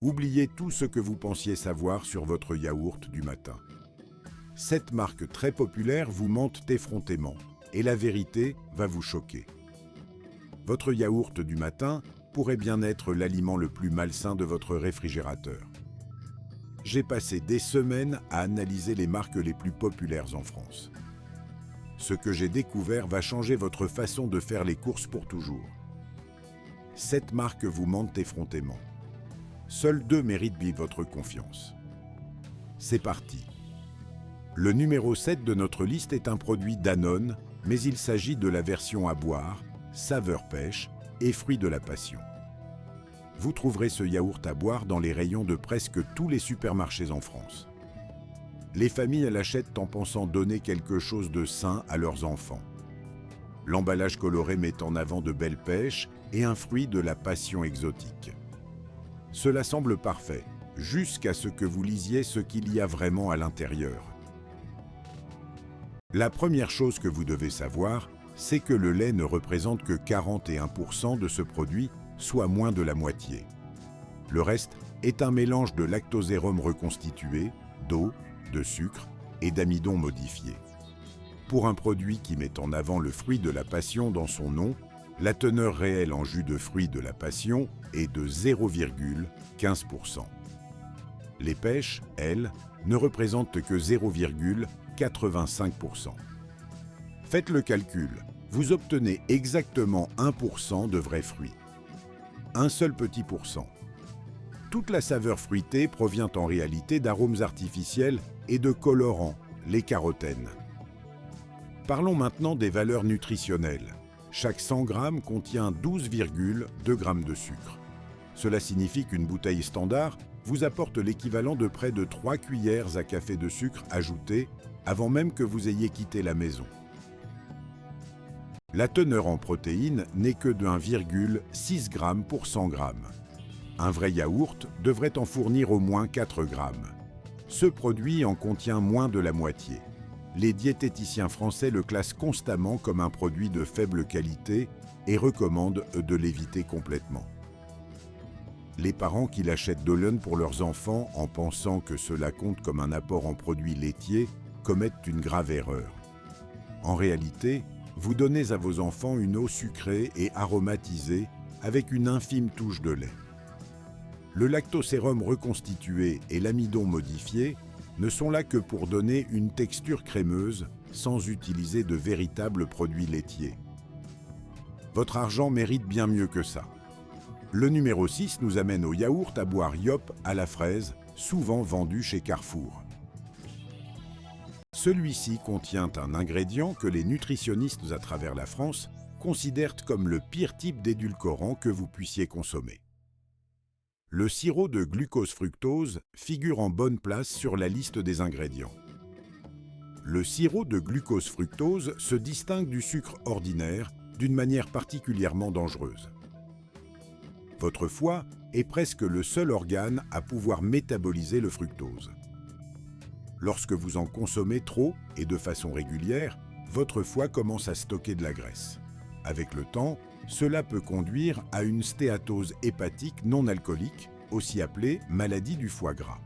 Oubliez tout ce que vous pensiez savoir sur votre yaourt du matin. Cette marque très populaire vous mente effrontément et la vérité va vous choquer. Votre yaourt du matin pourrait bien être l'aliment le plus malsain de votre réfrigérateur. J'ai passé des semaines à analyser les marques les plus populaires en France. Ce que j'ai découvert va changer votre façon de faire les courses pour toujours. Cette marque vous mente effrontément. Seuls 2 méritent votre confiance. C'est parti. Le numéro 7 de notre liste est un produit Danone, mais il s'agit de la version à boire, saveur pêche et fruits de la passion. Vous trouverez ce yaourt à boire dans les rayons de presque tous les supermarchés en France. Les familles l'achètent en pensant donner quelque chose de sain à leurs enfants. L'emballage coloré met en avant de belles pêches et un fruit de la passion exotique. Cela semble parfait, jusqu'à ce que vous lisiez ce qu'il y a vraiment à l'intérieur. La première chose que vous devez savoir, c'est que le lait ne représente que 41% de ce produit, soit moins de la moitié. Le reste est un mélange de lactosérum reconstitué, d'eau, de sucre et d'amidon modifié. Pour un produit qui met en avant le fruit de la passion dans son nom, la teneur réelle en jus de fruits de la passion est de 0,15%. Les pêches, elles, ne représentent que 0,85%. Faites le calcul, vous obtenez exactement 1% de vrais fruits. Un seul petit pourcent. Toute la saveur fruitée provient en réalité d'arômes artificiels et de colorants, les carotènes. Parlons maintenant des valeurs nutritionnelles. Chaque 100 grammes contient 12,2 grammes de sucre. Cela signifie qu'une bouteille standard vous apporte l'équivalent de près de 3 cuillères à café de sucre ajouté avant même que vous ayez quitté la maison. La teneur en protéines n'est que de 1,6 g pour 100 g. Un vrai yaourt devrait en fournir au moins 4 g. Ce produit en contient moins de la moitié. Les diététiciens français le classent constamment comme un produit de faible qualité et recommandent de l'éviter complètement. Les parents qui l'achètent Danone pour leurs enfants en pensant que cela compte comme un apport en produits laitiers commettent une grave erreur. En réalité, vous donnez à vos enfants une eau sucrée et aromatisée avec une infime touche de lait. Le lactosérum reconstitué et l'amidon modifié ne sont là que pour donner une texture crémeuse sans utiliser de véritables produits laitiers. Votre argent mérite bien mieux que ça. Le numéro 6 nous amène au yaourt à boire Yop à la fraise, souvent vendu chez Carrefour. Celui-ci contient un ingrédient que les nutritionnistes à travers la France considèrent comme le pire type d'édulcorant que vous puissiez consommer. Le sirop de glucose-fructose figure en bonne place sur la liste des ingrédients. Le sirop de glucose-fructose se distingue du sucre ordinaire d'une manière particulièrement dangereuse. Votre foie est presque le seul organe à pouvoir métaboliser le fructose. Lorsque vous en consommez trop et de façon régulière, votre foie commence à stocker de la graisse. Avec le temps, cela peut conduire à une stéatose hépatique non alcoolique, aussi appelée maladie du foie gras.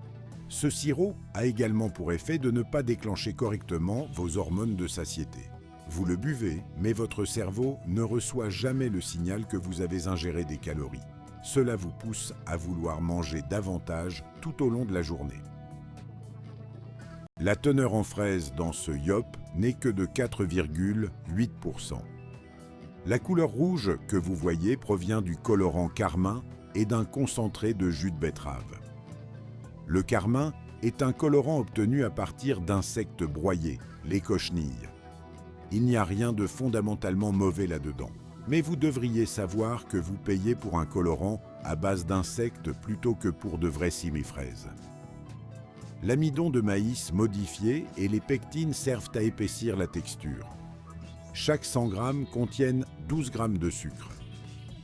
Ce sirop a également pour effet de ne pas déclencher correctement vos hormones de satiété. Vous le buvez, mais votre cerveau ne reçoit jamais le signal que vous avez ingéré des calories. Cela vous pousse à vouloir manger davantage tout au long de la journée. La teneur en fraises dans ce Yop n'est que de 4,8%. La couleur rouge que vous voyez provient du colorant carmin et d'un concentré de jus de betterave. Le carmin est un colorant obtenu à partir d'insectes broyés, les cochenilles. Il n'y a rien de fondamentalement mauvais là-dedans, mais vous devriez savoir que vous payez pour un colorant à base d'insectes plutôt que pour de vraies simifraises. L'amidon de maïs modifié et les pectines servent à épaissir la texture. Chaque 100 grammes contiennent 12 grammes de sucre.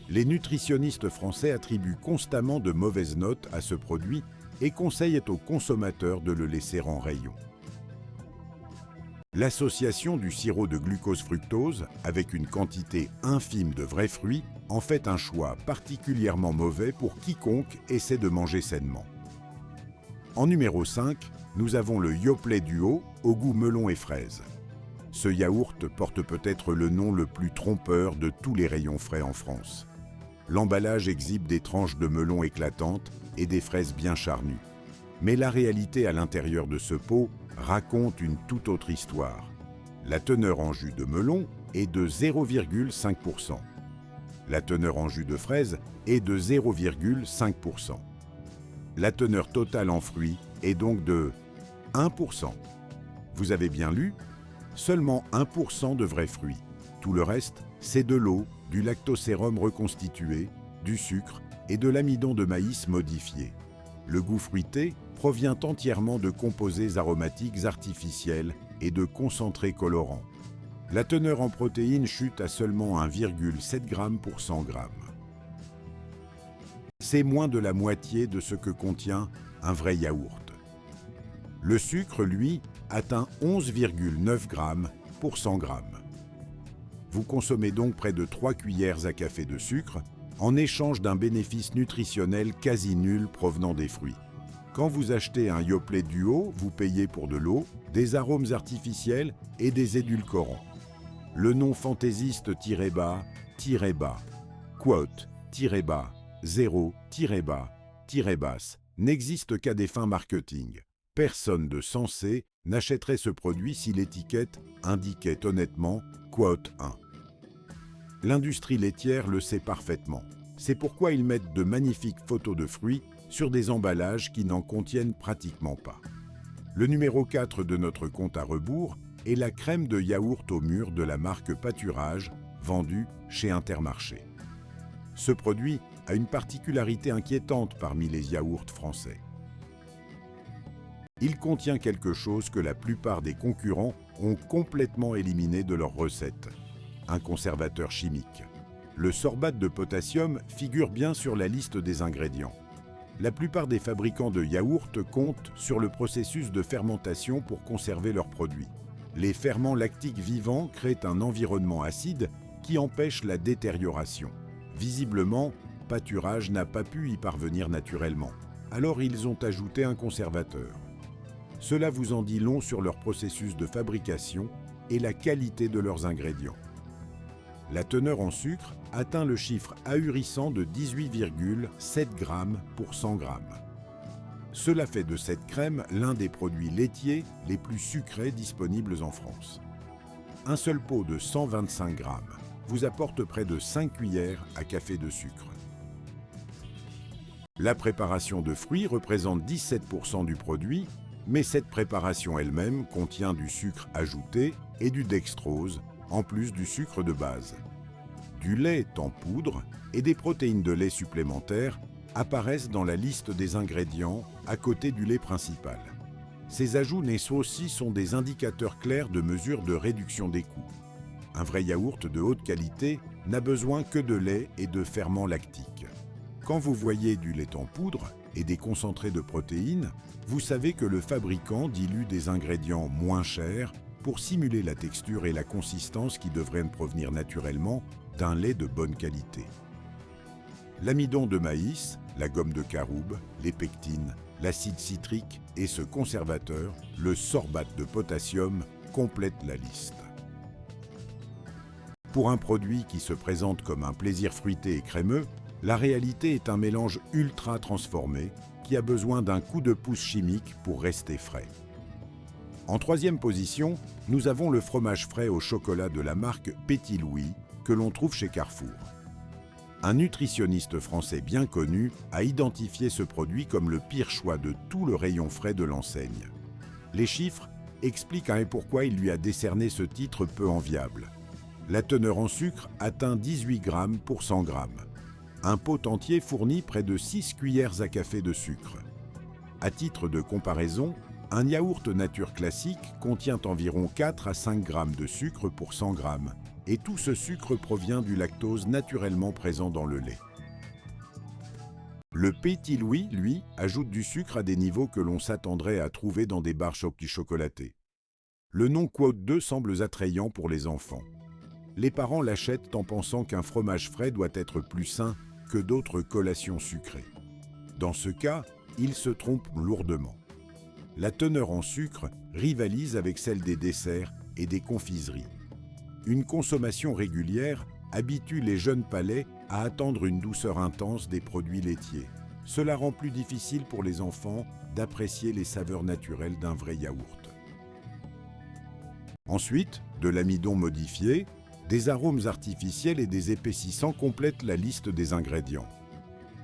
Les nutritionnistes français attribuent constamment de mauvaises notes à ce produit et conseillent aux consommateurs de le laisser en rayon. L'association du sirop de glucose-fructose avec une quantité infime de vrais fruits en fait un choix particulièrement mauvais pour quiconque essaie de manger sainement. En numéro 5, nous avons le Yoplait Duo au goût melon et fraise. Ce yaourt porte peut-être le nom le plus trompeur de tous les rayons frais en France. L'emballage exhibe des tranches de melon éclatantes et des fraises bien charnues. Mais la réalité à l'intérieur de ce pot raconte une toute autre histoire. La teneur en jus de melon est de 0,5%. La teneur en jus de fraise est de 0,5%. La teneur totale en fruits est donc de 1%. Vous avez bien lu, seulement 1% de vrais fruits. Tout le reste, c'est de l'eau, du lactosérum reconstitué, du sucre et de l'amidon de maïs modifié. Le goût fruité provient entièrement de composés aromatiques artificiels et de concentrés colorants. La teneur en protéines chute à seulement 1,7 g pour 100 g. C'est moins de la moitié de ce que contient un vrai yaourt. Le sucre, lui, atteint 11,9 g pour 100 g. Vous consommez donc près de 3 cuillères à café de sucre en échange d'un bénéfice nutritionnel quasi nul provenant des fruits. Quand vous achetez un Yoplait Duo, vous payez pour de l'eau, des arômes artificiels et des édulcorants. Le nom fantaisiste-bas, quote, zéro-basse, n'existe qu'à des fins marketing. Personne de sensé n'achèterait ce produit si l'étiquette indiquait honnêtement quote 1. L'industrie laitière le sait parfaitement. C'est pourquoi ils mettent de magnifiques photos de fruits sur des emballages qui n'en contiennent pratiquement pas. Le numéro 4 de notre compte à rebours est la crème de yaourt au mûr de la marque Pâturage, vendue chez Intermarché. Ce produit a une particularité inquiétante parmi les yaourts français. Il contient quelque chose que la plupart des concurrents ont complètement éliminé de leur recette, un conservateur chimique. Le sorbate de potassium figure bien sur la liste des ingrédients. La plupart des fabricants de yaourts comptent sur le processus de fermentation pour conserver leurs produits. Les ferments lactiques vivants créent un environnement acide qui empêche la détérioration. Visiblement, Pâturage n'a pas pu y parvenir naturellement. Alors ils ont ajouté un conservateur. Cela vous en dit long sur leur processus de fabrication et la qualité de leurs ingrédients. La teneur en sucre atteint le chiffre ahurissant de 18,7 g pour 100 g. Cela fait de cette crème l'un des produits laitiers les plus sucrés disponibles en France. Un seul pot de 125 g vous apporte près de 5 cuillères à café de sucre. La préparation de fruits représente 17% du produit, mais cette préparation elle-même contient du sucre ajouté et du dextrose, en plus du sucre de base. Du lait en poudre et des protéines de lait supplémentaires apparaissent dans la liste des ingrédients à côté du lait principal. Ces ajouts nés aussi sont des indicateurs clairs de mesure de réduction des coûts. Un vrai yaourt de haute qualité n'a besoin que de lait et de ferments lactiques. Quand vous voyez du lait en poudre et des concentrés de protéines, vous savez que le fabricant dilue des ingrédients moins chers pour simuler la texture et la consistance qui devraient provenir naturellement d'un lait de bonne qualité. L'amidon de maïs, la gomme de caroube, les pectines, l'acide citrique et ce conservateur, le sorbate de potassium, complètent la liste. Pour un produit qui se présente comme un plaisir fruité et crémeux, la réalité est un mélange ultra transformé qui a besoin d'un coup de pouce chimique pour rester frais. En troisième position, nous avons le fromage frais au chocolat de la marque Petit Louis que l'on trouve chez Carrefour. Un nutritionniste français bien connu a identifié ce produit comme le pire choix de tout le rayon frais de l'enseigne. Les chiffres expliquent et pourquoi il lui a décerné ce titre peu enviable. La teneur en sucre atteint 18 g pour 100 g. Un pot entier fournit près de 6 cuillères à café de sucre. À titre de comparaison, un yaourt nature classique contient environ 4 à 5 g de sucre pour 100 g, et tout ce sucre provient du lactose naturellement présent dans le lait. Le Petit Louis, lui, ajoute du sucre à des niveaux que l'on s'attendrait à trouver dans des barres chocolatés. Le nom Quote 2 semble attrayant pour les enfants. les parents l'achètent en pensant qu'un fromage frais doit être plus sain que d'autres collations sucrées. Dans ce cas, ils se trompent lourdement. La teneur en sucre rivalise avec celle des desserts et des confiseries. Une consommation régulière habitue les jeunes palais à attendre une douceur intense des produits laitiers. Cela rend plus difficile pour les enfants d'apprécier les saveurs naturelles d'un vrai yaourt. Ensuite, de l'amidon modifié, des arômes artificiels et des épaississants complètent la liste des ingrédients.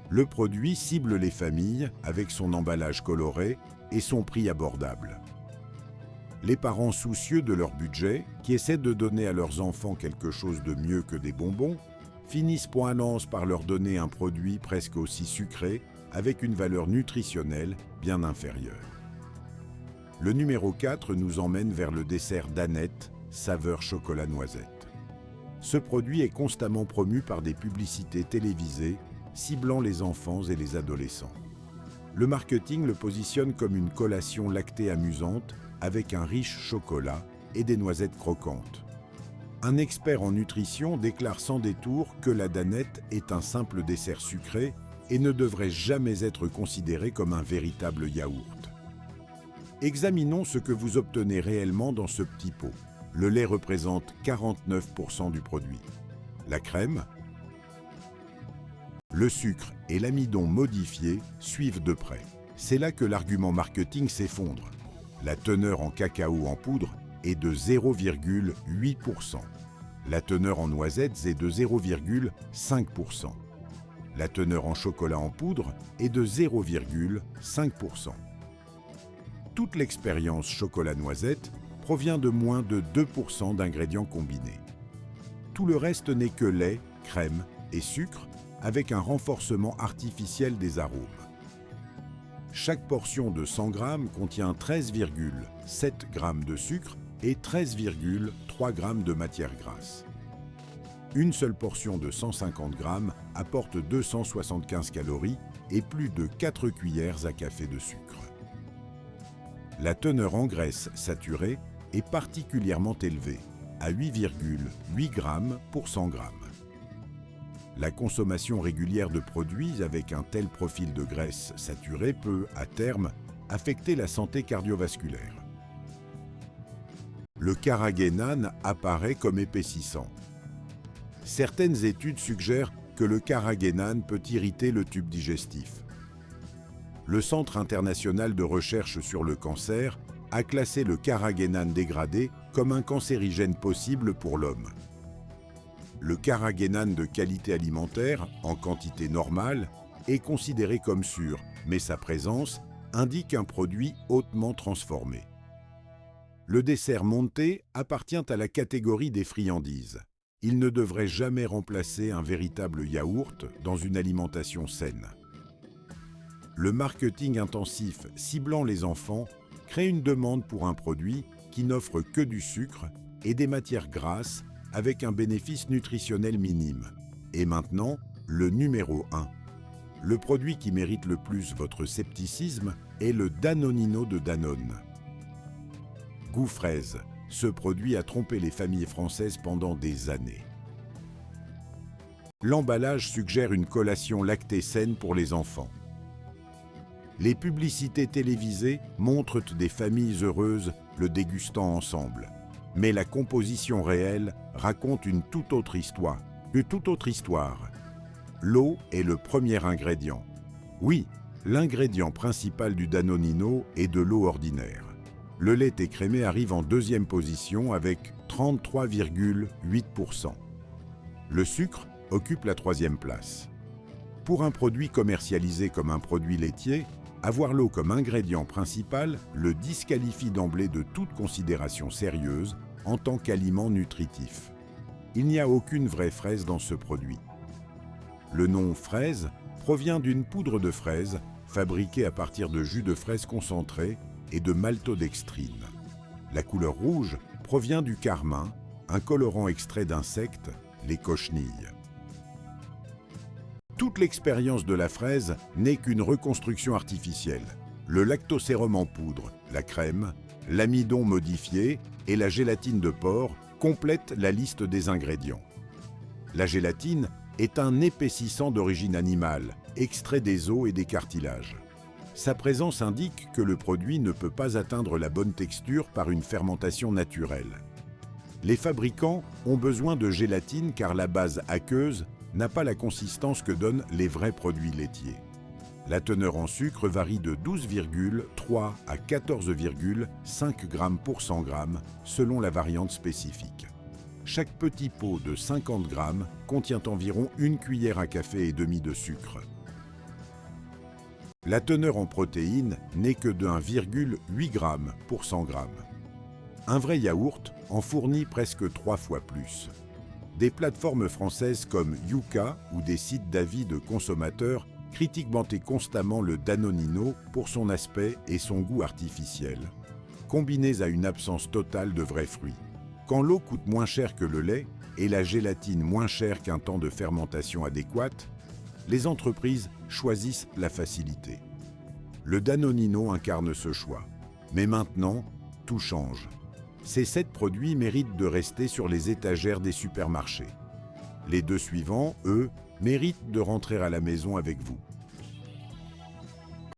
Le produit cible les familles avec son emballage coloré et son prix abordable. Les parents soucieux de leur budget, qui essaient de donner à leurs enfants quelque chose de mieux que des bonbons, finissent point annonce par leur donner un produit presque aussi sucré, avec une valeur nutritionnelle bien inférieure. Le numéro 4 nous emmène vers le dessert Danette, saveur chocolat noisette. Ce produit est constamment promu par des publicités télévisées, ciblant les enfants et les adolescents. Le marketing le positionne comme une collation lactée amusante, avec un riche chocolat et des noisettes croquantes. Un expert en nutrition déclare sans détour que la danette est un simple dessert sucré et ne devrait jamais être considéré comme un véritable yaourt. Examinons ce que vous obtenez réellement dans ce petit pot. Le lait représente 49% du produit. La crème, le sucre et l'amidon modifié suivent de près. C'est là que l'argument marketing s'effondre. La teneur en cacao en poudre est de 0,8%. La teneur en noisettes est de 0,5%. La teneur en chocolat en poudre est de 0,5%. Toute l'expérience chocolat-noisette provient de moins de 2% d'ingrédients combinés. Tout le reste n'est que lait, crème et sucre avec un renforcement artificiel des arômes. Chaque portion de 100 g contient 13,7 g de sucre et 13,3 g de matière grasse. Une seule portion de 150 g apporte 275 calories et plus de 4 cuillères à café de sucre. La teneur en graisse saturée est particulièrement élevée, à 8,8 g pour 100 g. La consommation régulière de produits avec un tel profil de graisse saturée peut, à terme, affecter la santé cardiovasculaire. Le carrageenan apparaît comme épaississant. Certaines études suggèrent que le carrageenan peut irriter le tube digestif. Le Centre international de recherche sur le cancer a classé le carrageenan dégradé comme un cancérigène possible pour l'homme. Le carrageenan de qualité alimentaire, en quantité normale, est considéré comme sûr, mais sa présence indique un produit hautement transformé. Le dessert monté appartient à la catégorie des friandises. Il ne devrait jamais remplacer un véritable yaourt dans une alimentation saine. Le marketing intensif ciblant les enfants crée une demande pour un produit qui n'offre que du sucre et des matières grasses avec un bénéfice nutritionnel minime. Et maintenant, le numéro 1. Le produit qui mérite le plus votre scepticisme est le Danonino de Danone. Goût fraise, ce produit a trompé les familles françaises pendant des années. L'emballage suggère une collation lactée saine pour les enfants. Les publicités télévisées montrent des familles heureuses le dégustant ensemble. Mais la composition réelle raconte une toute autre histoire. L'eau est le premier ingrédient. Oui, l'ingrédient principal du Danonino est de l'eau ordinaire. Le lait écrémé arrive en deuxième position avec 33,8%. Le sucre occupe la troisième place. Pour un produit commercialisé comme un produit laitier, avoir l'eau comme ingrédient principal le disqualifie d'emblée de toute considération sérieuse en tant qu'aliment nutritif. Il n'y a aucune vraie fraise dans ce produit. Le nom fraise provient d'une poudre de fraise fabriquée à partir de jus de fraise concentré et de maltodextrine. La couleur rouge provient du carmin, un colorant extrait d'insectes, les cochenilles. Toute l'expérience de la fraise n'est qu'une reconstruction artificielle. Le lactosérum en poudre, la crème, l'amidon modifié et la gélatine de porc complète la liste des ingrédients. La gélatine est un épaississant d'origine animale, extrait des os et des cartilages. Sa présence indique que le produit ne peut pas atteindre la bonne texture par une fermentation naturelle. Les fabricants ont besoin de gélatine car la base aqueuse n'a pas la consistance que donnent les vrais produits laitiers. La teneur en sucre varie de 12,3 à 14,5 g pour 100 g selon la variante spécifique. Chaque petit pot de 50 g contient environ 1 cuillère à café et demie de sucre. La teneur en protéines n'est que de 1,8 g pour 100 g. Un vrai yaourt en fournit presque 3 fois plus. Des plateformes françaises comme Yuka ou des sites d'avis de consommateurs critiquent constamment le Danonino pour son aspect et son goût artificiel, combinés à une absence totale de vrais fruits. Quand l'eau coûte moins cher que le lait et la gélatine moins chère qu'un temps de fermentation adéquat, les entreprises choisissent la facilité. Le Danonino incarne ce choix. Mais maintenant, tout change. Ces 7 produits méritent de rester sur les étagères des supermarchés. Les 2 suivants, eux, méritent de rentrer à la maison avec vous.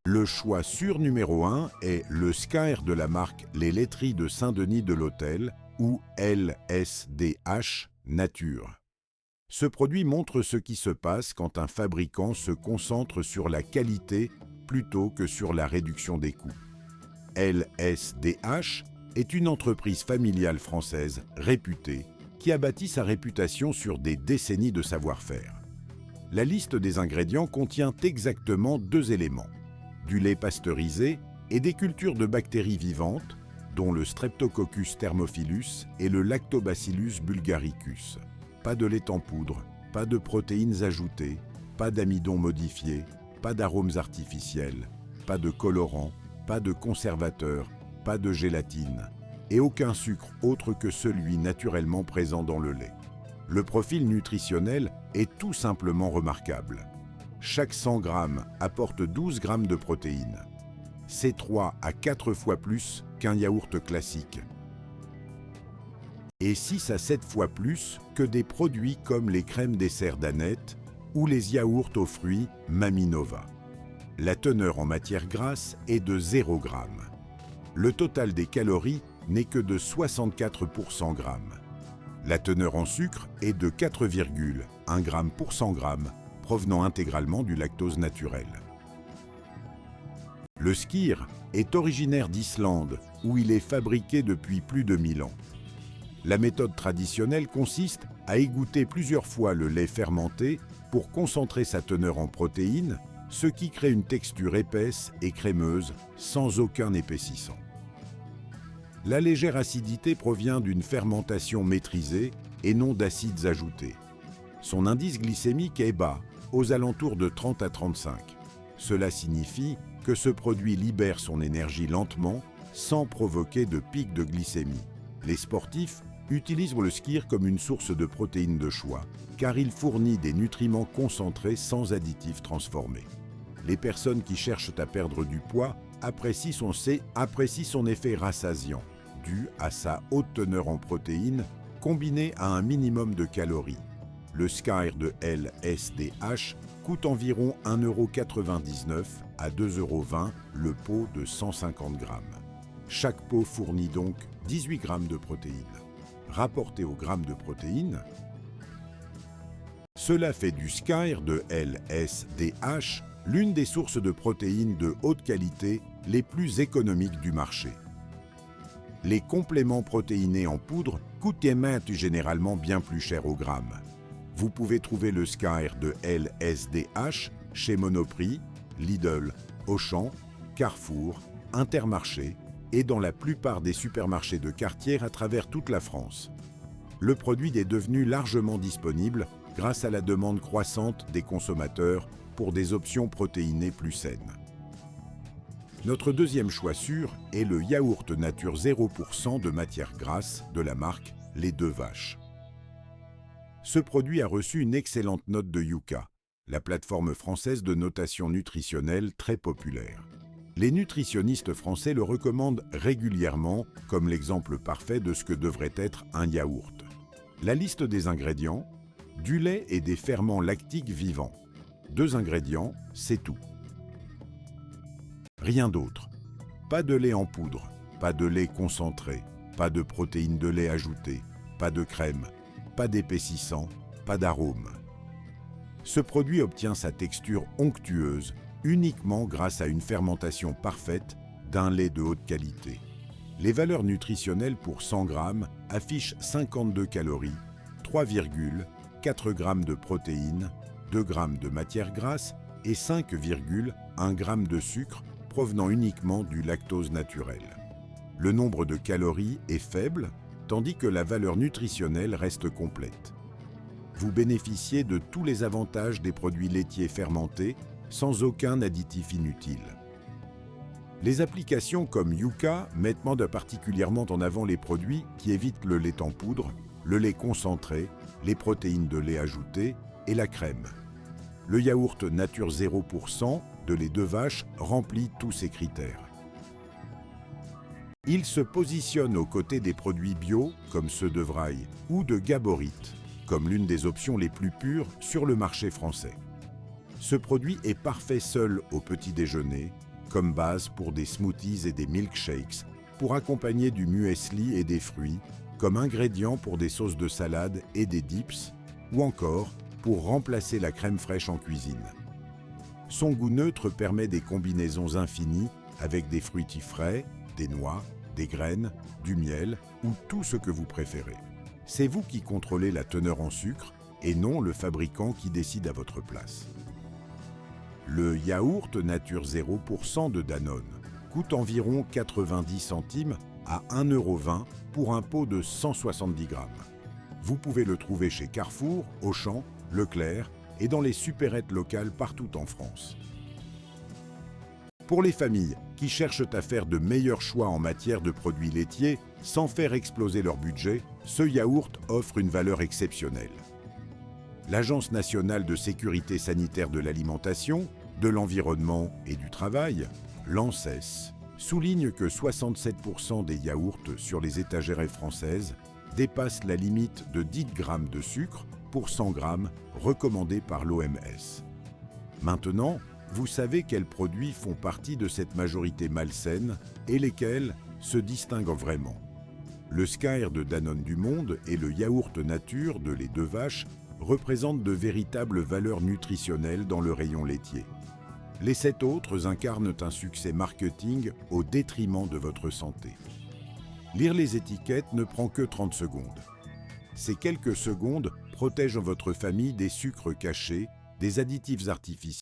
Le choix sûr numéro 1 est le Skyr de la marque Les Laiteries de Saint-Denis de l'Hôtel, ou LSDH Nature. Ce produit montre ce qui se passe quand un fabricant se concentre sur la qualité plutôt que sur la réduction des coûts. LSDH est une entreprise familiale française réputée qui a bâti sa réputation sur des décennies de savoir-faire. La liste des ingrédients contient exactement 2 éléments, du lait pasteurisé et des cultures de bactéries vivantes, dont le Streptococcus thermophilus et le Lactobacillus bulgaricus. Pas de lait en poudre, pas de protéines ajoutées, pas d'amidon modifié, pas d'arômes artificiels, pas de colorants, pas de conservateurs, pas de gélatine, et aucun sucre autre que celui naturellement présent dans le lait. Le profil nutritionnel est tout simplement remarquable. Chaque 100 g apporte 12 g de protéines. C'est 3 à 4 fois plus qu'un yaourt classique. Et 6 à 7 fois plus que des produits comme les crèmes dessert d'Annette ou les yaourts aux fruits Maminova. La teneur en matière grasse est de 0 g. Le total des calories n'est que de 64 pour 100 g. La teneur en sucre est de 4,1 g pour 100 g, provenant intégralement du lactose naturel. Le skyr est originaire d'Islande, où il est fabriqué depuis plus de 1000 ans. La méthode traditionnelle consiste à égoutter plusieurs fois le lait fermenté pour concentrer sa teneur en protéines, ce qui crée une texture épaisse et crémeuse, sans aucun épaississant. La légère acidité provient d'une fermentation maîtrisée et non d'acides ajoutés. Son indice glycémique est bas, aux alentours de 30 à 35. Cela signifie que ce produit libère son énergie lentement, sans provoquer de pic de glycémie. Les sportifs utilisent le skyr comme une source de protéines de choix, car il fournit des nutriments concentrés sans additifs transformés. Les personnes qui cherchent à perdre du poids apprécient son effet rassasiant, dû à sa haute teneur en protéines, combinée à un minimum de calories. Le skyr de LSDH coûte environ 1,99 € à 2,20 € le pot de 150 g. Chaque pot fournit donc 18 g de protéines. Rapporté au gramme de protéines, cela fait du skyr de LSDH l'une des sources de protéines de haute qualité les plus économiques du marché. Les compléments protéinés en poudre coûtent généralement bien plus cher au gramme. Vous pouvez trouver le skyr de LSDH chez Monoprix, Lidl, Auchan, Carrefour, Intermarché et dans la plupart des supermarchés de quartier à travers toute la France. Le produit est devenu largement disponible grâce à la demande croissante des consommateurs pour des options protéinées plus saines. Notre deuxième choix sûr est le yaourt nature 0% de matière grasse de la marque Les Deux Vaches. Ce produit a reçu une excellente note de Yuka, la plateforme française de notation nutritionnelle très populaire. Les nutritionnistes français le recommandent régulièrement comme l'exemple parfait de ce que devrait être un yaourt. La liste des ingrédients: du lait et des ferments lactiques vivants. 2 ingrédients, c'est tout. Rien d'autre. Pas de lait en poudre, pas de lait concentré, pas de protéines de lait ajoutées, pas de crème, pas d'épaississant, pas d'arôme. Ce produit obtient sa texture onctueuse uniquement grâce à une fermentation parfaite d'un lait de haute qualité. Les valeurs nutritionnelles pour 100 g affichent 52 calories, 3,4 g de protéines, 2 g de matière grasse et 5,1 g de sucre provenant uniquement du lactose naturel. Le nombre de calories est faible, tandis que la valeur nutritionnelle reste complète. Vous bénéficiez de tous les avantages des produits laitiers fermentés sans aucun additif inutile. Les applications comme Yuka mettent particulièrement en avant les produits qui évitent le lait en poudre, le lait concentré, les protéines de lait ajoutées et la crème. Le yaourt nature 0% de lait de vache remplit tous ces critères. Il se positionne aux côtés des produits bio comme ceux de Vrail ou de Gaborit, comme l'une des options les plus pures sur le marché français. Ce produit est parfait seul au petit déjeuner, comme base pour des smoothies et des milkshakes, pour accompagner du muesli et des fruits, comme ingrédient pour des sauces de salade et des dips, ou encore pour remplacer la crème fraîche en cuisine. Son goût neutre permet des combinaisons infinies avec des fruitis frais, des noix, des graines, du miel ou tout ce que vous préférez. C'est vous qui contrôlez la teneur en sucre et non le fabricant qui décide à votre place. Le yaourt nature 0% de Danone coûte environ 90 centimes à 1,20 € pour un pot de 170 g. Vous pouvez le trouver chez Carrefour, Auchan, Leclerc et dans les supérettes locales partout en France. Pour les familles qui cherchent à faire de meilleurs choix en matière de produits laitiers sans faire exploser leur budget, ce yaourt offre une valeur exceptionnelle. L'Agence nationale de sécurité sanitaire de l'alimentation, de l'environnement et du travail, l'ANSES, souligne que 67% des yaourts sur les étagères françaises dépassent la limite de 10 g de sucre pour 100 g recommandée par l'OMS. Maintenant, vous savez quels produits font partie de cette majorité malsaine et lesquels se distinguent vraiment. Le Skyr de Danone du Monde et le yaourt nature de lait de vache représentent de véritables valeurs nutritionnelles dans le rayon laitier. Les 7 autres incarnent un succès marketing au détriment de votre santé. Lire les étiquettes ne prend que 30 secondes. Ces quelques secondes protègent votre famille des sucres cachés, des additifs artificiels